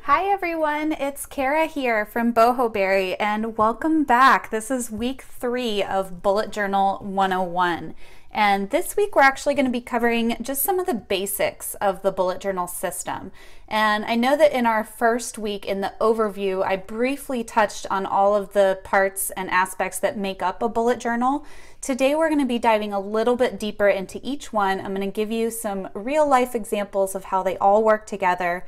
Hi everyone, it's Kara here from Boho Berry and welcome back. This is week 3 of Bullet Journal 101. And this week we're actually going to be covering just some of the basics of the bullet journal system. And I know that in our first week in the overview, I briefly touched on all of the parts and aspects that make up a bullet journal. Today we're going to be diving a little bit deeper into each one. I'm going to give you some real life examples of how they all work together.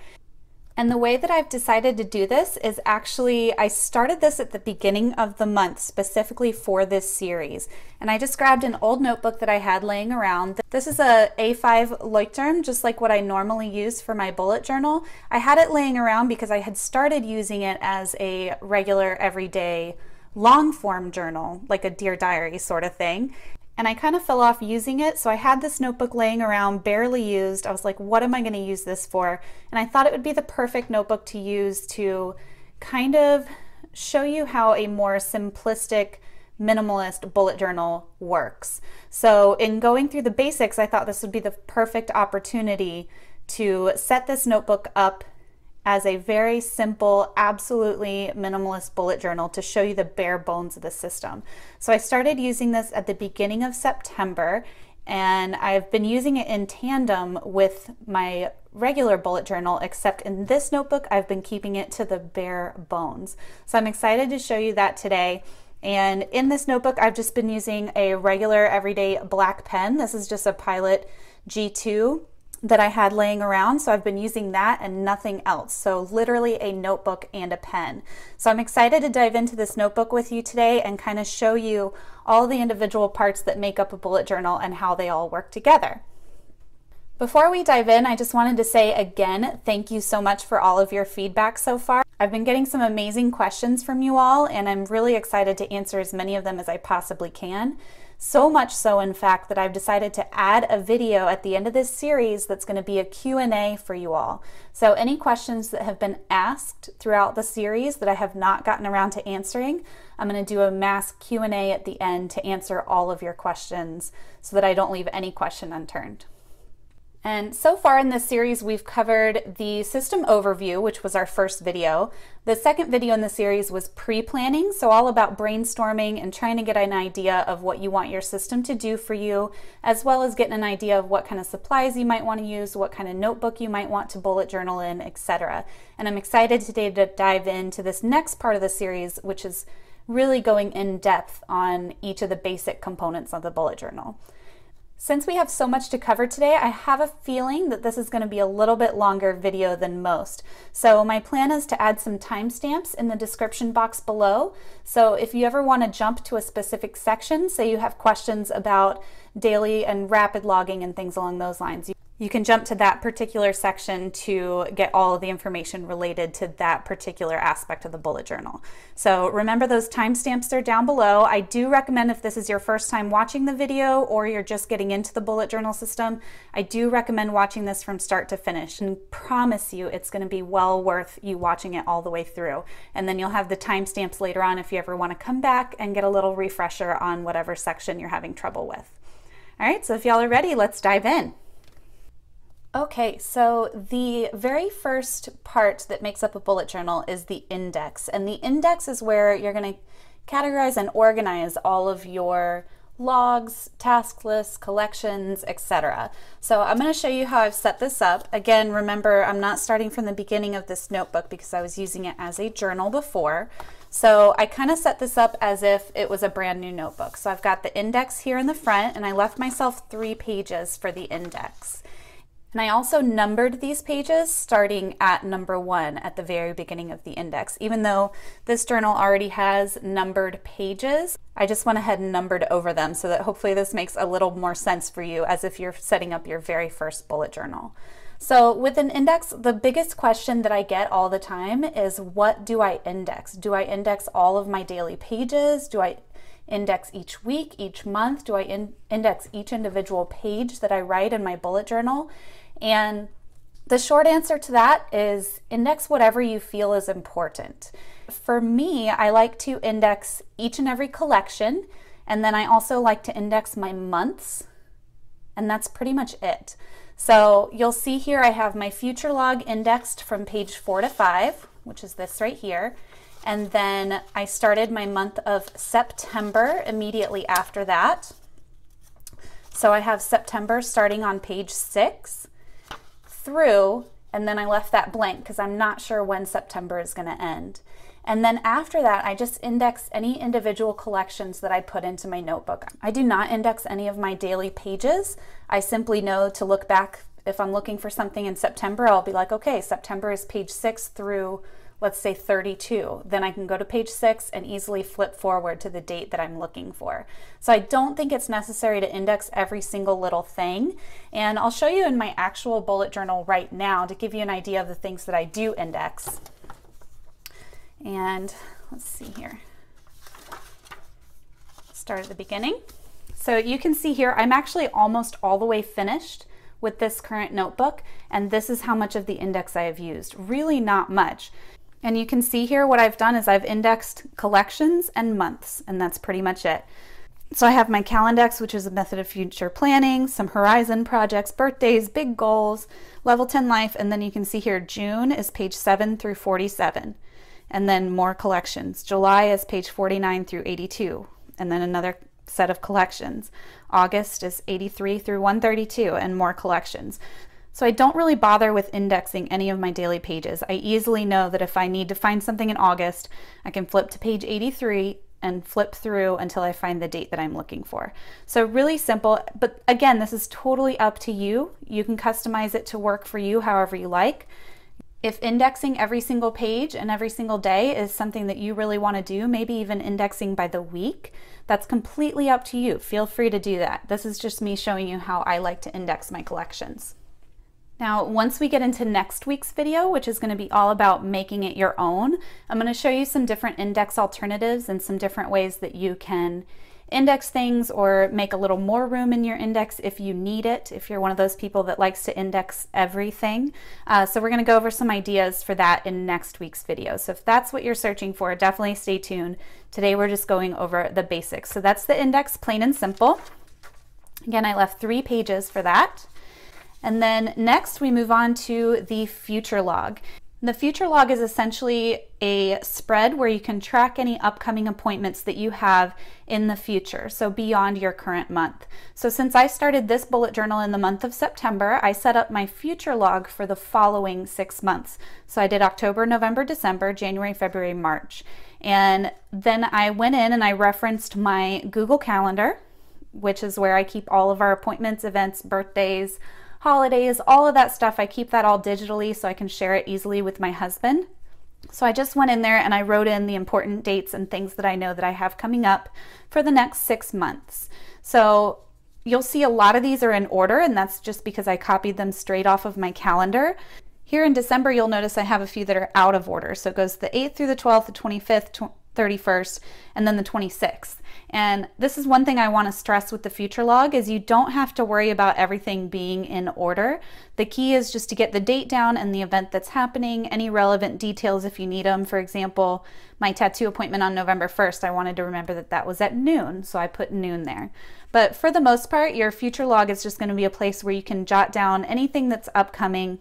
And the way that I've decided to do this is actually, I started this at the beginning of the month specifically for this series. And I just grabbed an old notebook that I had laying around. This is a A5 Leuchtturm, just like what I normally use for my bullet journal. I had it laying around because I had started using it as a regular everyday long form journal, like a Dear Diary sort of thing. And I kind of fell off using it, so I had this notebook laying around, barely used. I was like, what am I going to use this for? And I thought it would be the perfect notebook to use to kind of show you how a more simplistic, minimalist bullet journal works. So in going through the basics, I thought this would be the perfect opportunity to set this notebook up as a very simple, absolutely minimalist bullet journal to show you the bare bones of the system. So I started using this at the beginning of September, and I've been using it in tandem with my regular bullet journal, except in this notebook, I've been keeping it to the bare bones. So I'm excited to show you that today. And in this notebook, I've just been using a regular everyday black pen. This is just a Pilot G2 that I had laying around, so I've been using that and nothing else. So literally a notebook and a pen. So I'm excited to dive into this notebook with you today and kind of show you all the individual parts that make up a bullet journal and how they all work together. Before we dive in, I just wanted to say again, thank you so much for all of your feedback so far. I've been getting some amazing questions from you all, and I'm really excited to answer as many of them as I possibly can. So much so, in fact, that I've decided to add a video at the end of this series that's going to be a Q&A for you all. So any questions that have been asked throughout the series that I have not gotten around to answering, I'm going to do a mass Q&A at the end to answer all of your questions so that I don't leave any question unturned. And so far in this series, we've covered the system overview, which was our first video. The second video in the series was pre-planning, so all about brainstorming and trying to get an idea of what you want your system to do for you, as well as getting an idea of what kind of supplies you might want to use, what kind of notebook you might want to bullet journal in, etc. And I'm excited today to dive into this next part of the series, which is really going in depth on each of the basic components of the bullet journal. Since we have so much to cover today, I have a feeling that this is going to be a little bit longer video than most. So my plan is to add some timestamps in the description box below. So if you ever want to jump to a specific section, say you have questions about daily and rapid logging and things along those lines, you can jump to that particular section to get all of the information related to that particular aspect of the bullet journal. So remember, those timestamps are down below. I do recommend, if this is your first time watching the video or you're just getting into the bullet journal system, I do recommend watching this from start to finish, and promise you it's going to be well worth you watching it all the way through. And then you'll have the timestamps later on if you ever want to come back and get a little refresher on whatever section you're having trouble with. All right, so if y'all are ready, let's dive in. Okay, so the very first part that makes up a bullet journal is the index. And the index is where you're going to categorize and organize all of your logs, task lists, collections, etc. So I'm going to show you how I've set this up. Again, remember, I'm not starting from the beginning of this notebook because I was using it as a journal before. So I kind of set this up as if it was a brand new notebook. So I've got the index here in the front, and I left myself 3 pages for the index. And I also numbered these pages starting at number 1 at the very beginning of the index. Even though this journal already has numbered pages, I just went ahead and numbered over them so that hopefully this makes a little more sense for you as if you're setting up your very first bullet journal. So with an index, the biggest question that I get all the time is, what do I index? Do I index all of my daily pages? Do I index each week, each month? Do I index each individual page that I write in my bullet journal? And the short answer to that is index whatever you feel is important. For me, I like to index each and every collection, and then I also like to index my months, and that's pretty much it. So you'll see here I have my future log indexed from page 4 to 5, which is this right here. And then I started my month of September immediately after that. So I have September starting on page 6 through, and then I left that blank because I'm not sure when September is going to end. And then after that, I just index any individual collections that I put into my notebook. I do not index any of my daily pages. I simply know to look back. If I'm looking for something in September, I'll be like, okay, September is page 6 through, let's say 32. Then I can go to page 6 and easily flip forward to the date that I'm looking for. So I don't think it's necessary to index every single little thing. And I'll show you in my actual bullet journal right now to give you an idea of the things that I do index. And let's see here. Start at the beginning. So you can see here, I'm actually almost all the way finished with this current notebook, and this is how much of the index I have used. Really not much. And you can see here what I've done is I've indexed collections and months, and that's pretty much it. So I have my Calendex, which is a method of future planning, some horizon projects, birthdays, big goals, level 10 life, and then you can see here June is page 7 through 47. And then more collections. July is page 49 through 82, and then another set of collections. August is 83 through 132, and more collections. So I don't really bother with indexing any of my daily pages. I easily know that if I need to find something in August, I can flip to page 83 and flip through until I find the date that I'm looking for. So really simple, but again, this is totally up to you. You can customize it to work for you however you like. If indexing every single page and every single day is something that you really want to do, maybe even indexing by the week, that's completely up to you. Feel free to do that. This is just me showing you how I like to index my collections. Now, once we get into next week's video, which is going to be all about making it your own, I'm going to show you some different index alternatives and some different ways that you can index things or make a little more room in your index if you need it, if you're one of those people that likes to index everything. So we're going to go over some ideas for that in next week's video. So if that's what you're searching for, definitely stay tuned. Today we're just going over the basics. So that's the index, plain and simple. Again, I left 3 pages for that. And then next we move on to the future log. The future log is essentially a spread where you can track any upcoming appointments that you have in the future, so beyond your current month. So since I started this bullet journal in the month of September, I set up my future log for the following 6 months. So I did October, November, December, January, February, March. And then I went in and I referenced my Google Calendar, which is where I keep all of our appointments, events, birthdays, holidays, all of that stuff. I keep that all digitally so I can share it easily with my husband. So I just went in there and I wrote in the important dates and things that I know that I have coming up for the next 6 months. So you'll see a lot of these are in order, and that's just because I copied them straight off of my calendar. Here in December, you'll notice I have a few that are out of order. So it goes the 8th through the 12th, the 25th, 31st, and then the 26th. And this is one thing I want to stress with the future log is you don't have to worry about everything being in order. The key is just to get the date down and the event that's happening, any relevant details if you need them. For example, my tattoo appointment on November 1st, I wanted to remember that that was at noon, so I put noon there. But for the most part, your future log is just going to be a place where you can jot down anything that's upcoming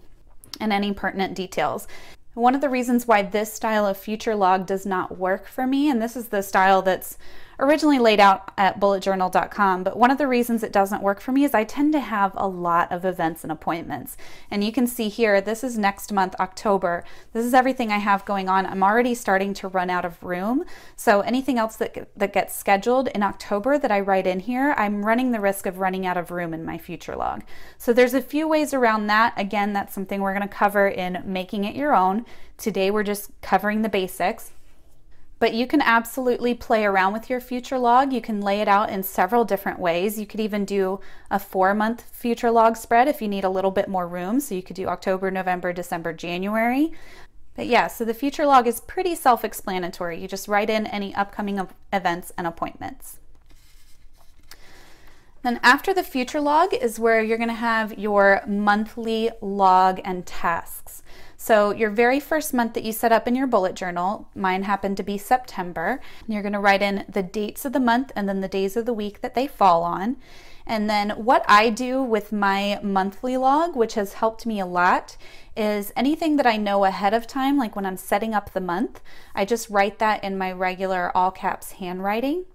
and any pertinent details. One of the reasons why this style of future log does not work for me, and this is the style that's originally laid out at bulletjournal.com, but one of the reasons it doesn't work for me is I tend to have a lot of events and appointments. And you can see here, this is next month, October. This is everything I have going on. I'm already starting to run out of room. So anything else that gets scheduled in October that I write in here, I'm running the risk of running out of room in my future log. So there's a few ways around that. Again, that's something we're going to cover in Making It Your Own. Today we're just covering the basics. But you can absolutely play around with your future log. You can lay it out in several different ways. You could even do a 4-month future log spread if you need a little bit more room. So you could do October, November, December, January. But yeah, so the future log is pretty self-explanatory. You just write in any upcoming events and appointments. Then after the future log is where you're going to have your monthly log and tasks. So your very first month that you set up in your bullet journal, mine happened to be September. You're going to write in the dates of the month and then the days of the week that they fall on. And then what I do with my monthly log, which has helped me a lot, is anything that I know ahead of time, like when I'm setting up the month, I just write that in my regular all caps handwriting.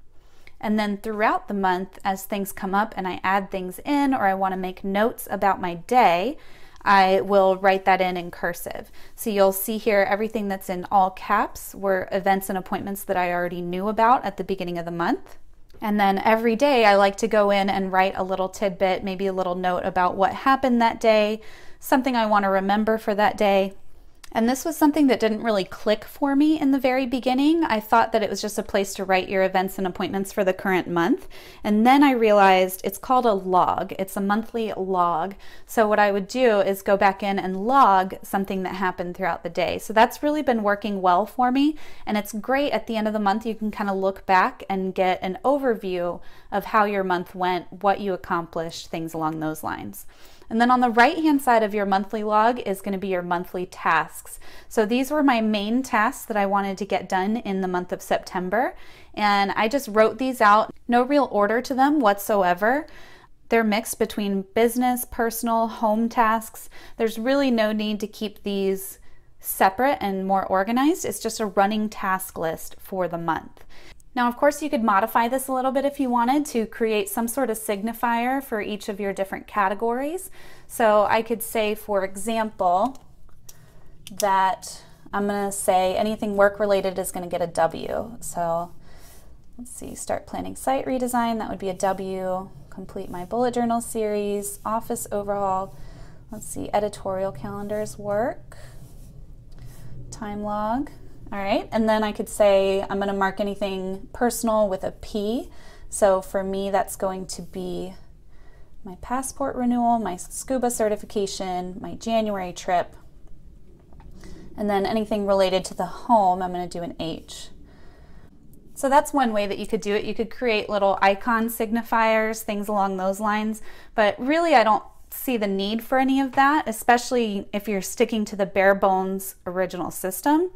And then throughout the month, as things come up and I add things in or I want to make notes about my day, I will write that in cursive. So you'll see here everything that's in all caps were events and appointments that I already knew about at the beginning of the month. And then every day I like to go in and write a little tidbit, maybe a little note about what happened that day, something I want to remember for that day. And this was something that didn't really click for me in the very beginning. I thought that it was just a place to write your events and appointments for the current month. And then I realized it's called a log. It's a monthly log. So what I would do is go back in and log something that happened throughout the day. So that's really been working well for me. And it's great at the end of the month, you can kind of look back and get an overview of how your month went, what you accomplished, things along those lines. And then on the right-hand side of your monthly log is going to be your monthly tasks. So these were my main tasks that I wanted to get done in the month of September. And I just wrote these out, no real order to them whatsoever. They're mixed between business, personal, home tasks. There's really no need to keep these separate and more organized. It's just a running task list for the month. Now, of course, you could modify this a little bit if you wanted to create some sort of signifier for each of your different categories. So I could say, for example, that I'm going to say anything work related is going to get a W. So let's see, start planning site redesign, that would be a W. Complete my bullet journal series, office overhaul. Let's see, editorial calendars work, time log. All right, and then I could say I'm going to mark anything personal with a P. So for me, that's going to be my passport renewal, my scuba certification, my January trip, and then anything related to the home, I'm going to do an H. So that's one way that you could do it. You could create little icon signifiers, things along those lines, but really I don't see the need for any of that, especially if you're sticking to the bare bones original system.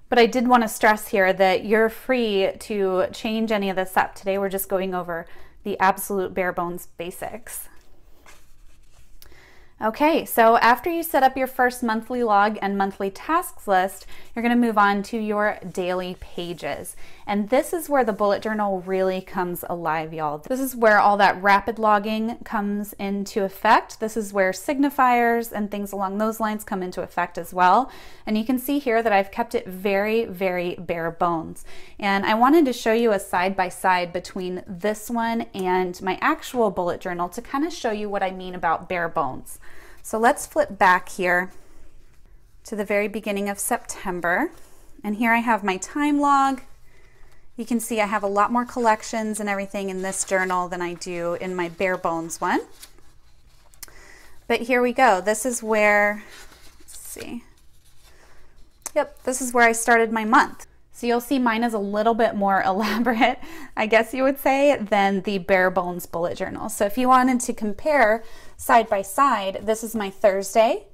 But I did want to stress here that you're free to change any of this up. Today we're just going over the absolute bare bones basics. Okay, so after you set up your first monthly log and monthly tasks list, you're going to move on to your daily pages. And this is where the bullet journal really comes alive, y'all. This is where all that rapid logging comes into effect. This is where signifiers and things along those lines come into effect as well. And you can see here that I've kept it very, very bare bones. And I wanted to show you a side-by-side between this one and my actual bullet journal to kind of show you what I mean about bare bones. So let's flip back here to the very beginning of September. And here I have my time log. You can see I have a lot more collections and everything in this journal than I do in my bare bones one. But here we go. This is where, let's see. Yep, this is where I started my month. So you'll see mine is a little bit more elaborate, I guess you would say, than the bare bones bullet journal. So if you wanted to compare side by side, this is my Thursday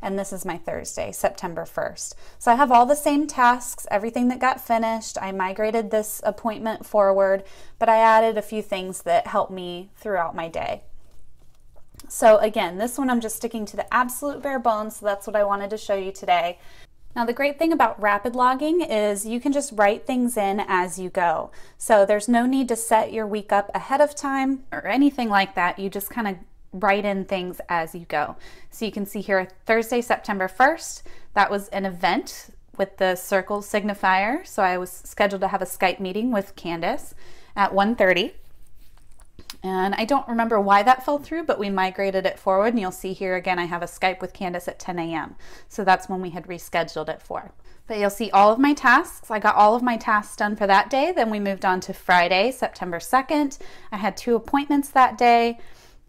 and this is my Thursday, September 1st. So I have all the same tasks, everything that got finished. I migrated this appointment forward, but I added a few things that helped me throughout my day. So again, this one I'm just sticking to the absolute bare bones, so that's what I wanted to show you today. Now the great thing about rapid logging is you can just write things in as you go. So there's no need to set your week up ahead of time or anything like that. You just kind of write in things as you go. So you can see here Thursday, September 1st, that was an event with the circle signifier. So I was scheduled to have a Skype meeting with Candace at 1:30. And I don't remember why that fell through, but we migrated it forward. And you'll see here again, I have a Skype with Candace at 10 a.m. So that's when we had rescheduled it for. But you'll see all of my tasks. I got all of my tasks done for that day. Then we moved on to Friday, September 2nd. I had 2 appointments that day.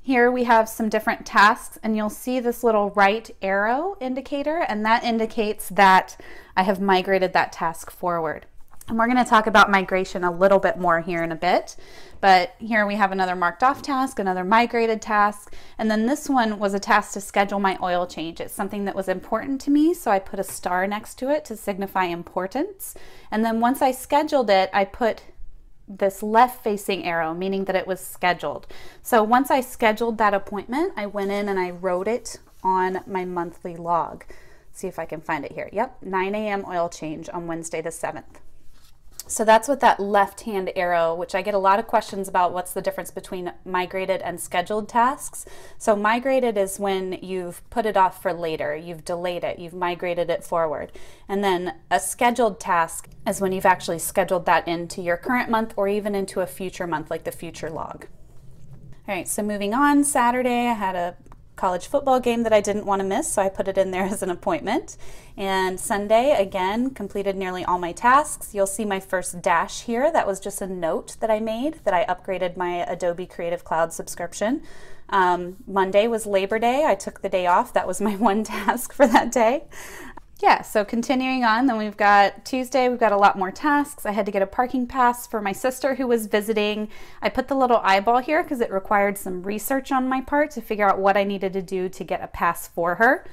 Here we have some different tasks, and you'll see this little right arrow indicator, and that indicates that I have migrated that task forward. And we're going to talk about migration a little bit more here in a bit. But here we have another marked off task, another migrated task. And then this one was a task to schedule my oil change. It's something that was important to me, so I put a star next to it to signify importance. And then once I scheduled it, I put this left facing arrow, meaning that it was scheduled. So once I scheduled that appointment, I went in and I wrote it on my monthly log. See if I can find it here. Yep, 9 a.m. oil change on Wednesday the 7th. So that's what that left-hand arrow, which I get a lot of questions about what's the difference between migrated and scheduled tasks. So migrated is when you've put it off for later, you've delayed it, you've migrated it forward. And then a scheduled task is when you've actually scheduled that into your current month or even into a future month, like the future log. All right, so moving on, Saturday I had a college football game that I didn't want to miss, so I put it in there as an appointment. And Sunday, again, completed nearly all my tasks. You'll see my first dash here. That was just a note that I made that I upgraded my Adobe Creative Cloud subscription. Monday was Labor Day. I took the day off. That was my one task for that day. Yeah, so continuing on, then we've got Tuesday, we've got a lot more tasks. I had to get a parking pass for my sister who was visiting. I put the little eyeball here because it required some research on my part to figure out what I needed to do to get a pass for her.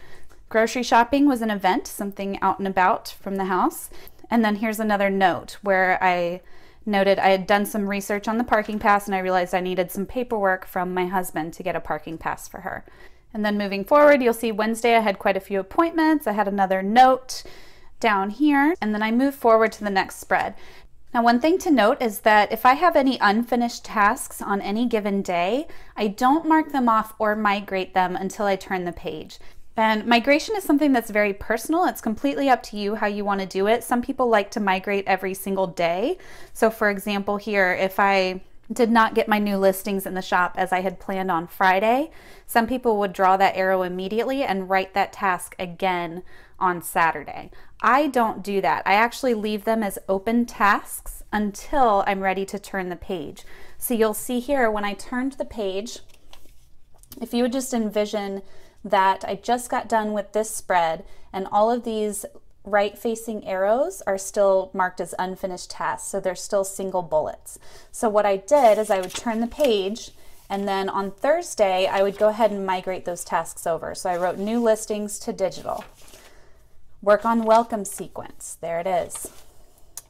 Grocery shopping was an event, something out and about from the house. And then here's another note where I noted I had done some research on the parking pass and I realized I needed some paperwork from my husband to get a parking pass for her. And then moving forward, you'll see Wednesday I had quite a few appointments. I had another note down here, and then I moved forward to the next spread. Now, one thing to note is that if I have any unfinished tasks on any given day, I don't mark them off or migrate them until I turn the page. And migration is something that's very personal. It's completely up to you how you want to do it. Some people like to migrate every single day. So for example here, if I did not get my new listings in the shop as I had planned on Friday, some people would draw that arrow immediately and write that task again on Saturday. I don't do that. I actually leave them as open tasks until I'm ready to turn the page. So you'll see here when I turned the page, if you would just envision that I just got done with this spread and all of these right-facing arrows are still marked as unfinished tasks, so they're still single bullets. So what I did is I would turn the page, and then on Thursday I would go ahead and migrate those tasks over. So I wrote new listings to digital, work on welcome sequence, there it is,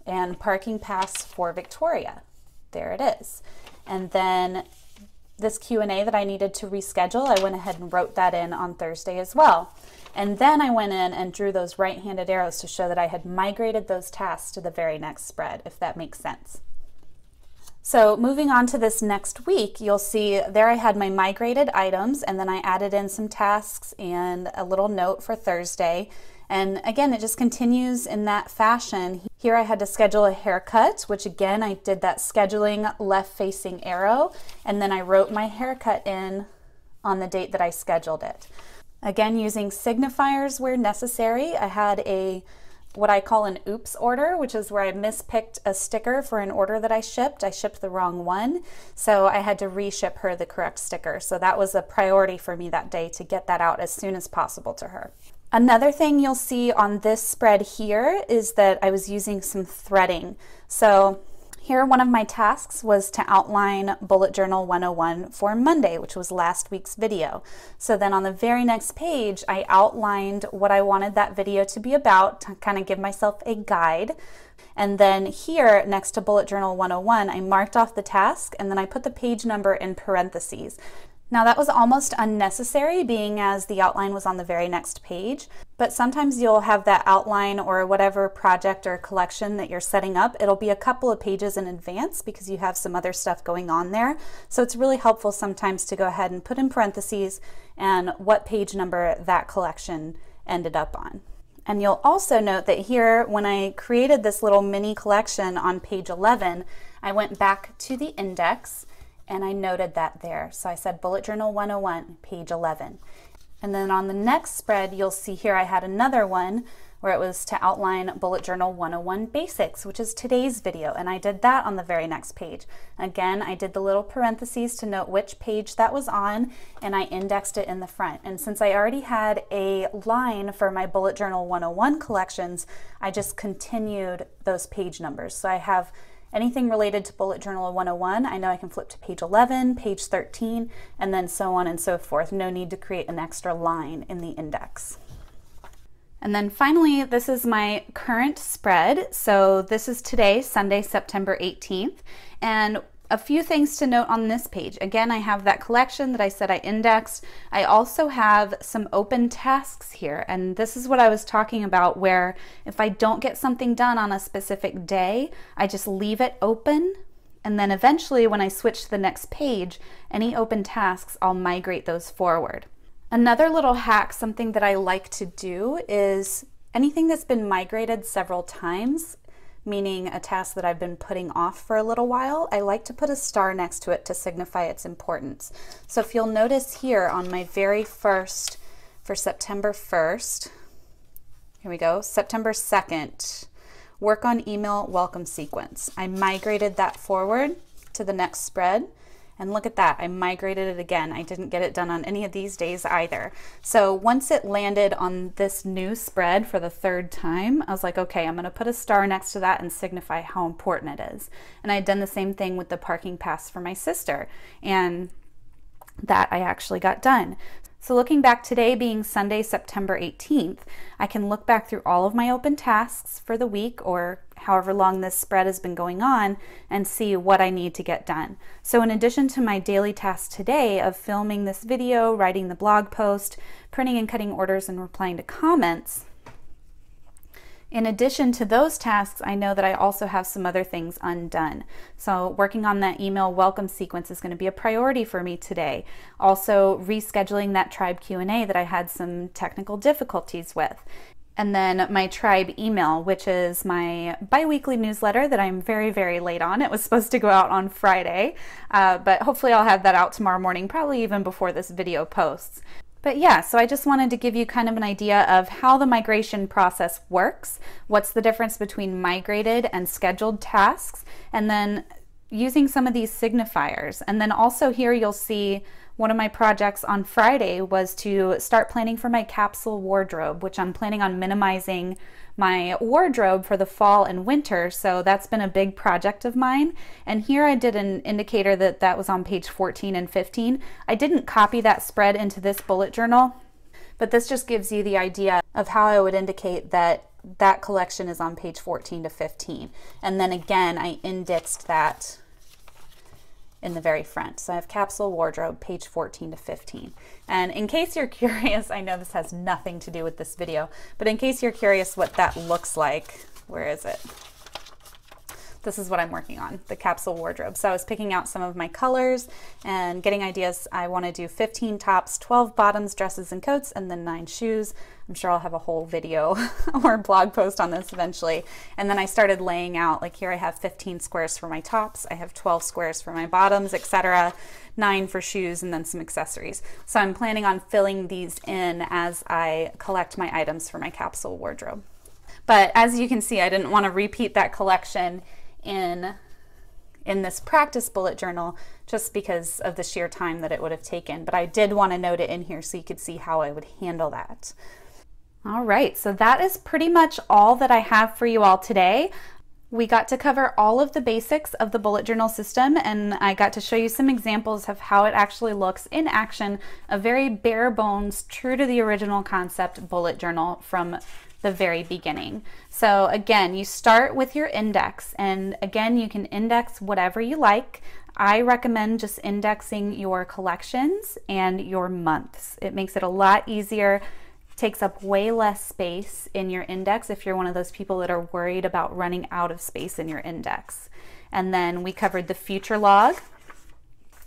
and parking pass for Victoria, there it is. And then this Q&A that I needed to reschedule, I went ahead and wrote that in on Thursday as well. And then I went in and drew those right-handed arrows to show that I had migrated those tasks to the very next spread, if that makes sense. So moving on to this next week, you'll see there I had my migrated items, and then I added in some tasks and a little note for Thursday. And again, it just continues in that fashion. Here I had to schedule a haircut, which again, I did that scheduling left-facing arrow, and then I wrote my haircut in on the date that I scheduled it. Again, using signifiers where necessary. I had what I call an oops order, which is where I mispicked a sticker for an order that I shipped. I shipped the wrong one, so I had to reship her the correct sticker. So that was a priority for me that day to get that out as soon as possible to her. Another thing you'll see on this spread here is that I was using some threading. So here, one of my tasks was to outline Bullet Journal 101 for Monday, which was last week's video. So then on the very next page, I outlined what I wanted that video to be about, to kind of give myself a guide. And then here, next to Bullet Journal 101, I marked off the task, and then I put the page number in parentheses. Now that was almost unnecessary, being as the outline was on the very next page, but sometimes you'll have that outline or whatever project or collection that you're setting up, it'll be a couple of pages in advance because you have some other stuff going on there. So it's really helpful sometimes to go ahead and put in parentheses and what page number that collection ended up on. And you'll also note that here, when I created this little mini collection on page 11, I went back to the index and I noted that there. So I said Bullet Journal 101, page 11. And then on the next spread, you'll see here I had another one where it was to outline Bullet Journal 101 Basics, which is today's video, and I did that on the very next page. Again, I did the little parentheses to note which page that was on, and I indexed it in the front. And since I already had a line for my Bullet Journal 101 collections, I just continued those page numbers. So I have anything related to Bullet Journal 101, I know I can flip to page 11, page 13, and then so on and so forth. No need to create an extra line in the index. And then finally, this is my current spread. So this is today, Sunday, September 18th. And a few things to note on this page. Again, I have that collection that I said I indexed. I also have some open tasks here, and this is what I was talking about, where if I don't get something done on a specific day, I just leave it open, and then eventually when I switch to the next page, any open tasks, I'll migrate those forward. Another little hack, something that I like to do, is anything that's been migrated several times, meaning a task that I've been putting off for a little while, I like to put a star next to it to signify its importance. So if you'll notice here on my very first, for September 1st, here we go, September 2nd, work on email welcome sequence. I migrated that forward to the next spread. And look at that, I migrated it again. I didn't get it done on any of these days either. So once it landed on this new spread for the third time, I was like, okay, I'm gonna put a star next to that and signify how important it is. And I'd done the same thing with the parking pass for my sister, and that I actually got done. So looking back today being Sunday, September 18th, I can look back through all of my open tasks for the week or however long this spread has been going on and see what I need to get done. So in addition to my daily tasks today of filming this video, writing the blog post, printing and cutting orders, and replying to comments, in addition to those tasks, I know that I also have some other things undone. So working on that email welcome sequence is going to be a priority for me today. Also rescheduling that tribe Q&A that I had some technical difficulties with. And then my tribe email, which is my bi-weekly newsletter that I'm very, very late on. It was supposed to go out on Friday, but hopefully I'll have that out tomorrow morning, probably even before this video posts. But yeah, so I just wanted to give you kind of an idea of how the migration process works, what's the difference between migrated and scheduled tasks, and then using some of these signifiers. And then also here you'll see one of my projects on Friday was to start planning for my capsule wardrobe, which I'm planning on minimizing my wardrobe for the fall and winter. So that's been a big project of mine. And here I did an indicator that was on page 14 and 15. I didn't copy that spread into this bullet journal, but this just gives you the idea of how I would indicate that that collection is on page 14 to 15. And then again, I indexed that in the very front. So I have capsule wardrobe, page 14 to 15. And in case you're curious, I know this has nothing to do with this video, but in case you're curious what that looks like, where is it? This is what I'm working on, the capsule wardrobe. So I was picking out some of my colors and getting ideas. I want to do 15 tops, 12 bottoms, dresses, and coats, and then 9 shoes. I'm sure I'll have a whole video or blog post on this eventually. And then I started laying out, like here I have 15 squares for my tops, I have 12 squares for my bottoms, etc., 9 for shoes, and then some accessories. So I'm planning on filling these in as I collect my items for my capsule wardrobe. But as you can see, I didn't want to repeat that collection in this practice bullet journal just because of the sheer time that it would have taken, but I did want to note it in here so you could see how I would handle that. All right, so that is pretty much all that I have for you all today. We got to cover all of the basics of the bullet journal system, and I got to show you some examples of how it actually looks in action, a very bare bones, true to the original concept bullet journal from the very beginning. So again, you start with your index, and again, you can index whatever you like. I recommend just indexing your collections and your months. It makes it a lot easier, takes up way less space in your index if you're one of those people that are worried about running out of space in your index. And then we covered the future log,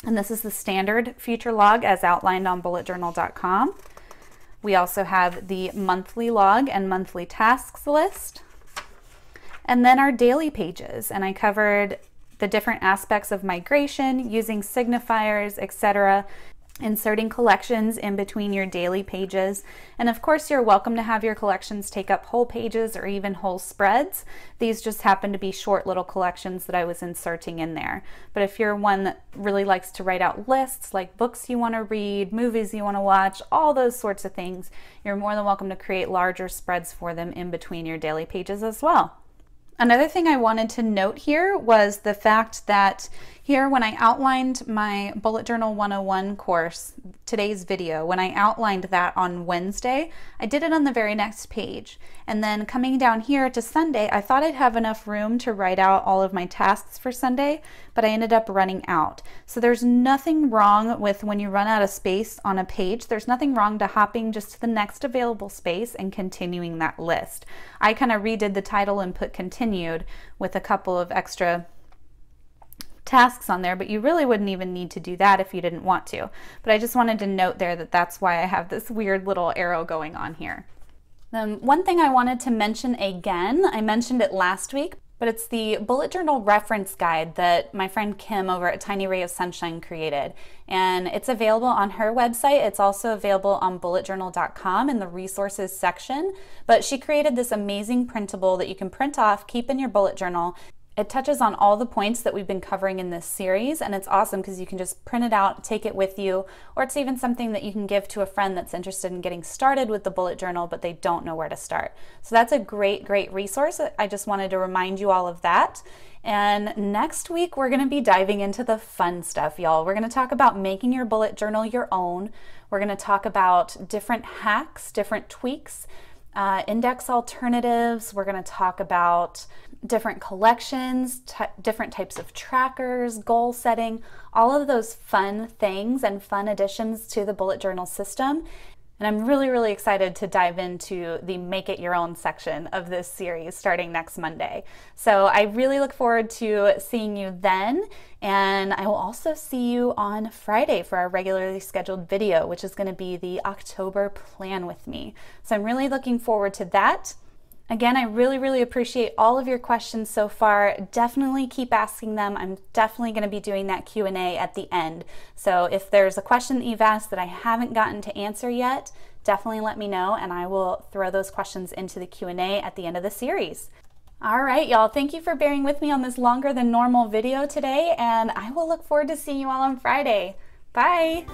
and this is the standard future log as outlined on bulletjournal.com. We also have the monthly log and monthly tasks list, and then our daily pages. And I covered the different aspects of migration using signifiers, etc. inserting collections in between your daily pages. And of course, you're welcome to have your collections take up whole pages or even whole spreads. These just happen to be short little collections that I was inserting in there. But if you're one that really likes to write out lists, like books you want to read, movies you want to watch, all those sorts of things, you're more than welcome to create larger spreads for them in between your daily pages as well. Another thing I wanted to note here was the fact that here when I outlined my Bullet Journal 101 course, today's video, when I outlined that on Wednesday, I did it on the very next page. And then coming down here to Sunday, I thought I'd have enough room to write out all of my tasks for Sunday, but I ended up running out. So there's nothing wrong with when you run out of space on a page, there's nothing wrong to hopping just to the next available space and continuing that list. I kind of redid the title and put continued with a couple of extra tasks on there, but you really wouldn't even need to do that if you didn't want to. But I just wanted to note there that that's why I have this weird little arrow going on here. One thing I wanted to mention again, I mentioned it last week, but it's the bullet journal reference guide that my friend Kim over at Tiny Ray of Sunshine created. And it's available on her website. It's also available on bulletjournal.com in the resources section. But she created this amazing printable that you can print off, keep in your bullet journal. It touches on all the points that we've been covering in this series, and it's awesome because you can just print it out, take it with you, or it's even something that you can give to a friend that's interested in getting started with the bullet journal, but they don't know where to start. So that's a great resource. I just wanted to remind you all of that. And next week, we're gonna be diving into the fun stuff, y'all. We're gonna talk about making your bullet journal your own. We're gonna talk about different hacks, different tweaks, index alternatives. We're going to talk about different collections, different types of trackers, goal setting, all of those fun things and fun additions to the bullet journal system. And I'm really excited to dive into the Make It Your Own section of this series starting next Monday. So I really look forward to seeing you then. And I will also see you on Friday for our regularly scheduled video, which is going to be the October Plan with Me. So I'm really looking forward to that. Again, I really appreciate all of your questions so far. Definitely keep asking them. I'm definitely going to be doing that Q&A at the end. So if there's a question that you've asked that I haven't gotten to answer yet, definitely let me know and I will throw those questions into the Q&A at the end of the series. All right, y'all, thank you for bearing with me on this longer than normal video today, and I will look forward to seeing you all on Friday. Bye!